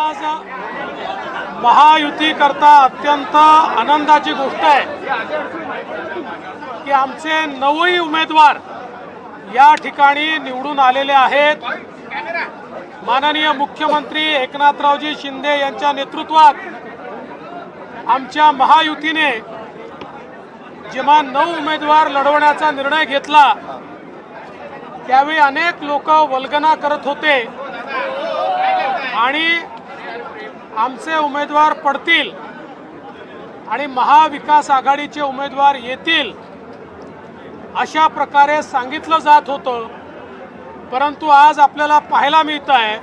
आज महायुती करता अत्यंत आनंदाची गोष्ट आहे की आमचे 9ही उमेदवार या ठिकाणी निवडून आलेले आहेत। माननीय मुख्यमंत्री एकनाथरावजी शिंदे यांच्या नेतृत्वात आमच्या महायुतीने जेव्हा 9 उमेदवार लढवण्याचा निर्णय घेतला त्यावेळी अनेक लोक वल्गना करत होते आणि आमचे उमेदवार पडतील आणि महाविकास आघाडीचे उमेदवार येतील अशा प्रकारे सांगितलं जात होतं। परंतु आज आपल्याला पाहायला मिळत आहे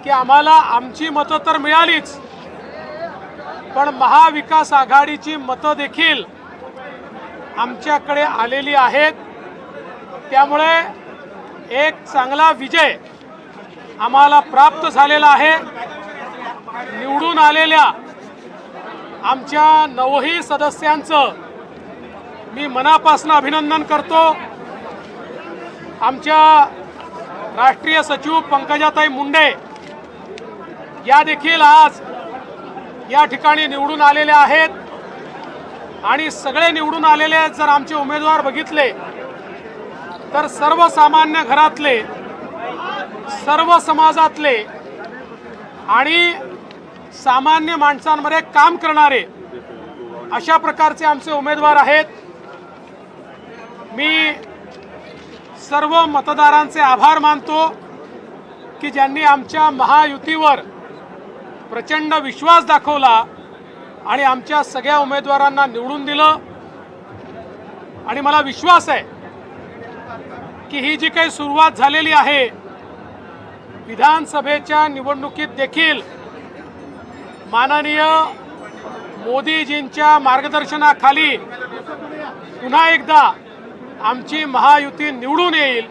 की आम्हाला आमची मतं तर मिळालीच, पण महाविकास आघाडीची मतं देखील आमच्याकडे आलेली आहेत। त्यामुळे एक चांगला विजय आम्हाला प्राप्त झालेला आहे। निवडून आलेल्या आमच्या 9ही सदस्यांचं मी मनापासून अभिनंदन करतो। आमच्या राष्ट्रीय सचिव पंकजाताई मुंडे या देखील आज या ठिकाणी निवडून आलेल्या आहेत आणि सगळे निवडून आलेले जर आमचे उमेदवार बघितले तर सर्वसामान्य घरातले, सर्व समाजातले आणि सामान्य माणसांमध्ये काम करणारे अशा प्रकारचे आमचे उमेदवार आहेत। मी सर्व मतदारांचे आभार मानतो की ज्यांनी आमच्या महायुतीवर प्रचंड विश्वास दाखवला आणि आमच्या सगळ्या उमेदवारांना निवडून दिलं। आणि मला विश्वास आहे की ही जी काही सुरुवात झालेली आहे विधानसभेच्या निवडणुकीत देखील माननीय मोदीजींच्या मार्गदर्शनाखाली पुन्हा एकदा आमची महायुती निवडून येईल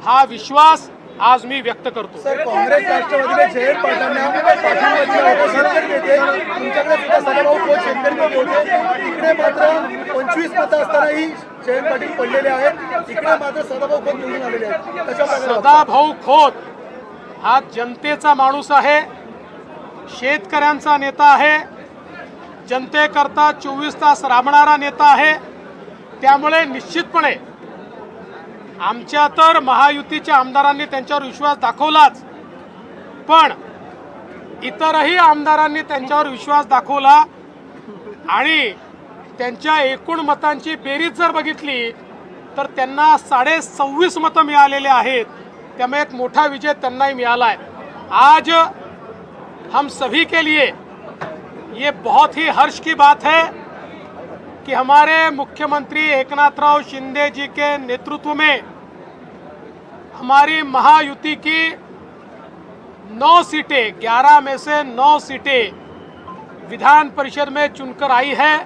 हा विश्वास आज मी व्यक्त करतो। सर, काँग्रेस राष्ट्रवादीने जयंत पाटलांना पाठिंबा दिला होता। शेतकरी नेते तुमच्याकडे सुद्धा सदाभाऊ खोत शेतकरी नेते होते, इकडे मात्र 25 मतं असतानाही जयंत पाटील पडलेले आहेत, इकडे मात्र सदाभाऊ खोत निवडून आलेले आहेत। कशा प्रकारे सदाभाऊ खोत हा जनतेचा माणूस आहे, शेतकऱ्यांचा नेता आहे, जनतेकरता 24 तास राबणारा नेता आहे। त्यामुळे निश्चितपणे आमच्या तर महायुतीच्या आमदारांनी त्यांच्यावर विश्वास दाखवलाच, पण इतरही आमदारांनी त्यांच्यावर विश्वास दाखवला आणि त्यांच्या एकूण मतांची बेरीज जर बघितली तर त्यांना 26.5 मतं मिळालेले आहेत। त्यामुळे एक मोठा विजय त्यांनाही मिळाला है। आज हम सभी के लिए ये बहुत ही हर्ष की बात है कि हमारे मुख्यमंत्री एकनाथराव शिंदे जी के नेतृत्व में हमारी महायुति की 9 सीटें, 11 में से 9 सीटें विधान परिषद में चुनकर आई है।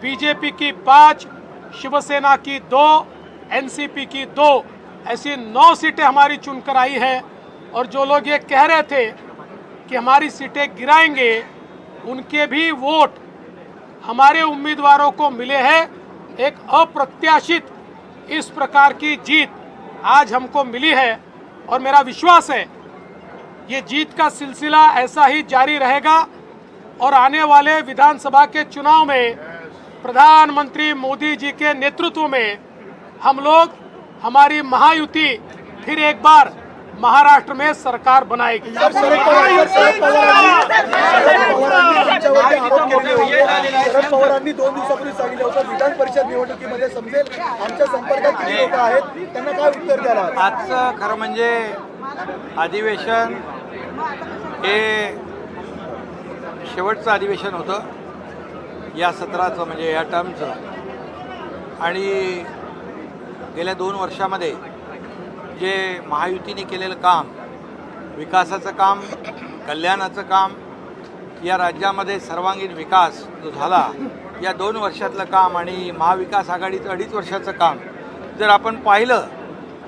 बीजेपी की 5, शिवसेना की 2, एनसीपी की 2, ऐसी 9 सीटें हमारी चुनकर आई है। और जो लोग ये कह रहे थे कि हमारी सीटें गिराएंगे, उनके भी वोट हमारे उम्मीदवारों को मिले हैं। एक अप्रत्याशित इस प्रकार की जीत आज हमको मिली है और मेरा विश्वास है ये जीत का सिलसिला ऐसा ही जारी रहेगा और आने वाले विधानसभा के चुनाव में प्रधानमंत्री मोदी जी के नेतृत्व में हम लोग, हमारी महायुति फिर एक बार महाराष्ट्र में सरकार बनाएगी। शरद पवारांनी 2 दिवसापूर्वी सांगितलं होतं विधान परिषद निवडणुकीमध्ये समजेल आमच्या संपर्कात किती लोक आहेत, त्यांना काय उत्तर द्याल? आजचं खरं म्हणजे अधिवेशन हे शेवटचं अधिवेशन होतं या सत्राचं, म्हणजे या टर्मचं। आणि गेल्या 2 वर्षामध्ये जे महायुतीने केलेलं काम, विकासाचं काम, कल्याणाचं काम, या राज्यामध्ये सर्वांगीण विकास जो झाला या 2 वर्षातलं काम आणि महाविकास आघाडीचं 2.5 वर्षाचं काम जर आपण पाहिलं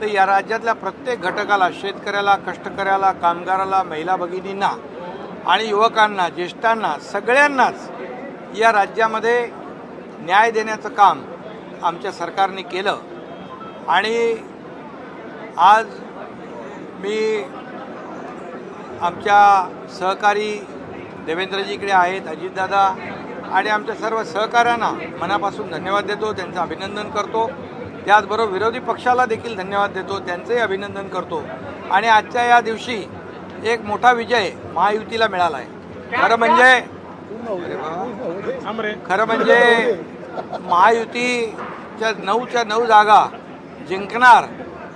तर या राज्यातल्या प्रत्येक घटकाला, शेतकऱ्याला, कष्टकऱ्याला, कामगाराला, महिला भगिनींना आणि युवकांना, ज्येष्ठांना, सगळ्यांनाच या राज्यामध्ये न्याय देण्याचं काम आमच्या सरकारने केलं। आणि आज मी आमच्या सहकारी देवेंद्रजी इकडे आहेत, अजितदादा आणि आमच्या सर्व सहकाऱ्यांना मनापासून धन्यवाद देतो, त्यांचं अभिनंदन करतो. त्याचबरोबर विरोधी पक्षाला देखील धन्यवाद देतो, त्यांचंही अभिनंदन करतो. आणि आजच्या या दिवशी एक मोठा विजय महायुतीला मिळाला आहे. खरं म्हणजे महायुतीच्या 9च्या 9 जागा जिंकणार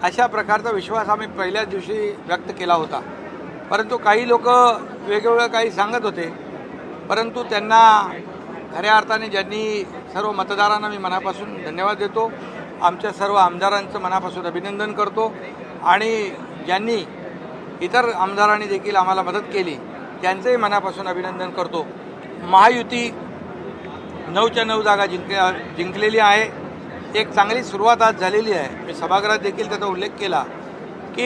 अशा प्रकारचा विश्वास आम्ही पहिल्याच दिवशी व्यक्त केला होता. परंतु काही लोक वेगवेगळं काही सांगत होते, परंतु त्यांना खऱ्या अर्थाने ज्यांनी सर्व मतदारांना मी मनापासून धन्यवाद देतो, आमच्या सर्व आमदारांचं मनापासून अभिनंदन करतो आणि ज्यांनी इतर आमदारांनी देखील आम्हाला मदत केली त्यांचंही मनापासून अभिनंदन करतो. महायुती 9च्या 9 जागा जिंकलेली आहे. एक चांगली सुरुवात आज झालेली आहे. मी सभागृहात देखील त्याचा उल्लेख केला की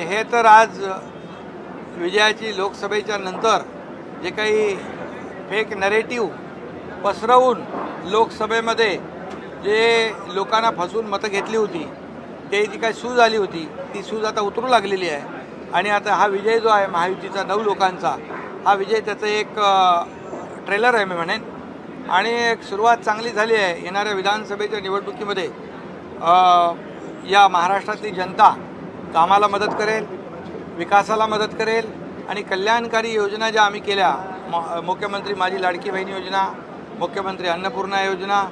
हे तर आज विजयाची लोकसभेच्या नंतर जे काही फेक नरेटिव्ह पसरवून लोकसभेमध्ये जे लोकांना फसवून मतं घेतली होती ते जी काही सूज आली होती ती सूज आता उतरू लागलेली आहे. आणि आता हा विजय जो आहे महायुतीचा 9 लोकांचा, हा विजय त्याचं एक ट्रेलर आहे मी म्हणेन. आणि एक सुरुवात चांगली झाली आहे. येणाऱ्या विधानसभेच्या निवडणुकीमध्ये या महाराष्ट्रातली जनता कामाला मदत करेल, विकासाला मदत करेल आणि कल्याणकारी योजना ज्या आम्ही केल्या, मुख्यमंत्री माझी लाडकी बहीण योजना, मुख्यमंत्री अन्नपूर्णा योजना,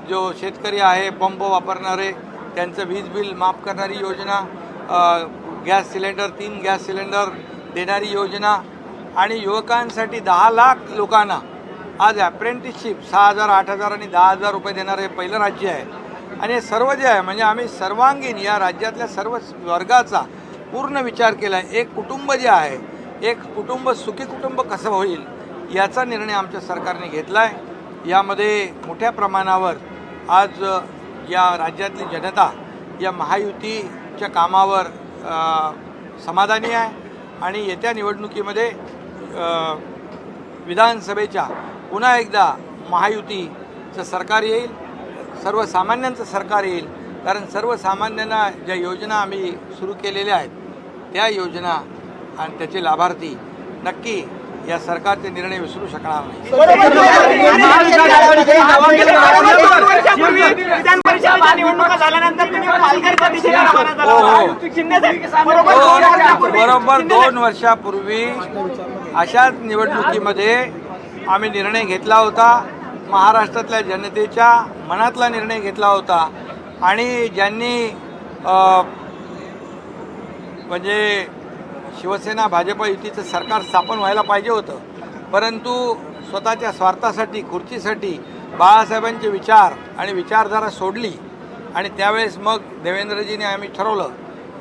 जो शेतकरी आहे पंप वापरणारे त्यांचं वीज बिल माफ करणारी योजना, गॅस सिलेंडर 3 गॅस सिलेंडर देणारी योजना आणि युवकांसाठी 10 लाख लोकांना आज अप्रेंटिसशिप 6,000, 8,000 आणि 10,000 रुपये देणारं हे पहिलं राज्य आहे. आणि हे सर्व जे आहे म्हणजे आम्ही सर्वांगीण या राज्यातल्या सर्व वर्गाचा पूर्ण विचार केला आहे. एक कुटुंब जे आहे, एक कुटुंब सुखी कुटुंब कसं होईल याचा निर्णय आमच्या सरकारने घेतला आहे. यामध्ये मोठ्या प्रमाणावर आज या राज्यातली जनता या महायुतीच्या कामावर समाधानी आहे. आणि येत्या निवडणुकीमध्ये विधानसभेच्या पुन्हा एकदा महायुतीचं सरकार येईल, सर्वसामान्यांचं सरकार येईल. कारण सर्वसामान्यांना ज्या योजना आम्ही सुरू केलेल्या आहेत त्या योजना आणि त्याचे लाभार्थी नक्की या सरकारचे निर्णय विसरू शकणार नाही. बरोबर 2 वर्षापूर्वी अशाच निवडणुकीमध्ये आम्ही निर्णय घेतला होता. महाराष्ट्रातल्या जनतेच्या मनातला निर्णय घेतला होता. आणि ज्यांनी म्हणजे शिवसेना भाजप युतीचं सरकार स्थापन व्हायला पाहिजे होतं, परंतु स्वतःच्या स्वार्थासाठी खुर्चीसाठी बाळासाहेबांचे विचार आणि विचारधारा सोडली. आणि त्यावेळेस मग देवेंद्रजींनी आम्ही ठरवलं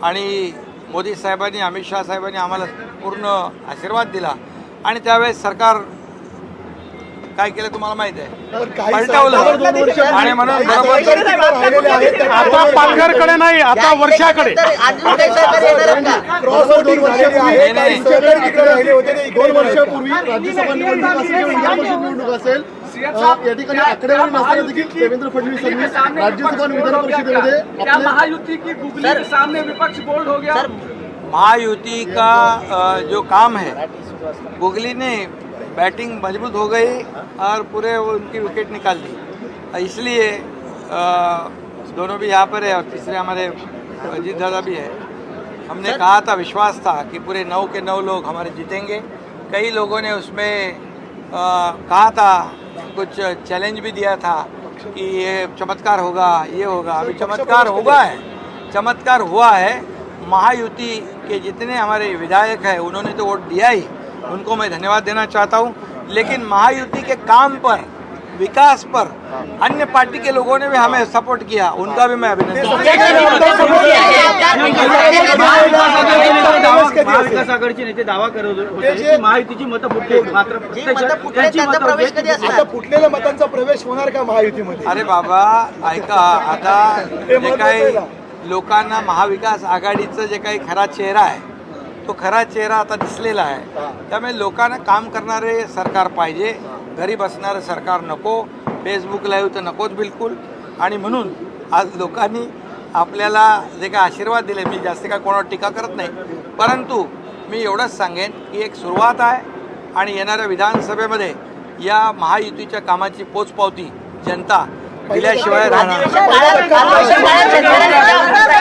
आणि मोदी साहेबांनी, अमित शहा साहेबांनी आम्हाला पूर्ण आशीर्वाद दिला. आणि त्यावेळेस सरकार काय केलं तुम्हाला माहित आहे, पलटवलं. आणि म्हणून आता पालघरकडे नाही, आता वर्षाकडे. राज्यसभा निवडणूक असेल किंवा विधान परिषद निवडणूक असेल, या ठिकाणी आकडेवारी नसताना देखील देवेंद्र फडणवीसांनी राज्यसभा आणि विधान परिषदेमध्ये महायुती की गुगली के सामने विपक्ष बोल्ड हो गया. महायुति का जो काम है, गुगली ने बैटिंग मजबूत हो गई और पूरे उनकी विकेट निकाल दी. इसलिए दोनों भी यहाँ पर है और तीसरे हमारे अजीत दादा भी है. हमने कहा था, विश्वास था कि पूरे 9 के 9 लोग हमारे जीतेंगे. कई लोगों ने उसमें कहा था, कुछ चैलेंज भी दिया था कि ये चमत्कार होगा, ये होगा. अभी चमत्कार हुआ है, चमत्कार हुआ है. महायुति के जितने हमारे विधायक हैं उन्होंने तो वोट दिया ही, उनको मैं धन्यवाद देना चाहता हूं. लेकिन महायुति के काम पर, विकास पर अन्य पार्टी के लोगों ने भी हमें सपोर्ट किया, उनका भी मैं अभिनंदन. महाविकास आघाडीचे नेते दावा करत होते की महायुतीची मतं फुटली, मात्र आता फुटलेल्या मतांचा प्रवेश होणार का महायुतीमध्ये? अरे बाबा ऐका, आता जे काही लोकांना महाविकास आघाडीचं जे काही खरा चेहरा आहे तो खरा चेहरा आता दिसलेला आहे. त्यामुळे लोकांना काम करणारे सरकार पाहिजे, घरी बसणारं सरकार नको, फेसबुक लाईव्ह तर नकोच बिलकुल. आणि म्हणून आज लोकांनी आपल्याला जे काय आशीर्वाद दिले, मी जास्त काय कोणावर टीका करत नाही, परंतु मी एवढंच सांगेन की एक सुरुवात आहे आणि येणाऱ्या विधानसभेमध्ये या महायुतीच्या कामाची पोचपावती जनता दिल्याशिवाय राहणार नाही.